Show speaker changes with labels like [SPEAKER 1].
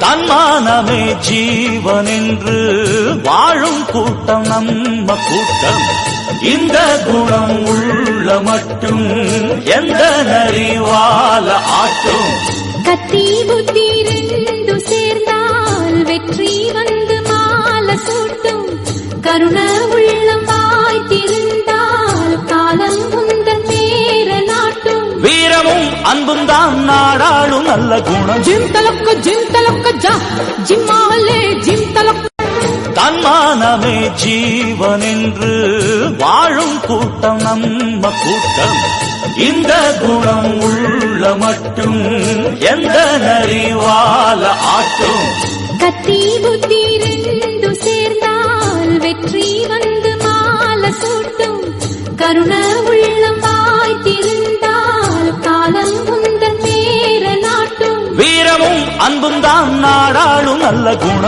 [SPEAKER 1] தன்மானமே ஜீவன் என்று வாழும் கூட்டம் நம்ம கூட்டம். இந்த குணம் உள்ள மட்டும் எந்த நரிவால ஆட்டும்.
[SPEAKER 2] கத்தி புத்தி ரெண்டு சேர்ந்தால் வெற்றி வந்து மாலை சூட்டும். கருண உள்ளம் வாய்த்திருந்தால் காலம் உந்தன் நேர நாட்டும்.
[SPEAKER 1] வீரமும் அன்பும் தான் நாடாளும் நல்ல குணம்.
[SPEAKER 2] ஜிம் தலக்க ஜா ஜிம்மாலே ஜிம் தலக்க.
[SPEAKER 1] தன்மானமே ஜீவன் என்று வாழும் கூட்டம் நம்ம கூட்டம். இந்த குணம் உள்ள மட்டும் எந்த நரிவால ஆட்டும்.
[SPEAKER 2] கத்தி புத்தி ரெண்டு சேர்ந்தால் வெற்றி வந்து மாலை சூட்டும். கருண உள்ளம் வாய்த்திருந்தால் காலம் உந்தன் நேர நாட்டும்.
[SPEAKER 1] வீரமும் அன்பும் தான் நாடாளும் நல்ல குணம்.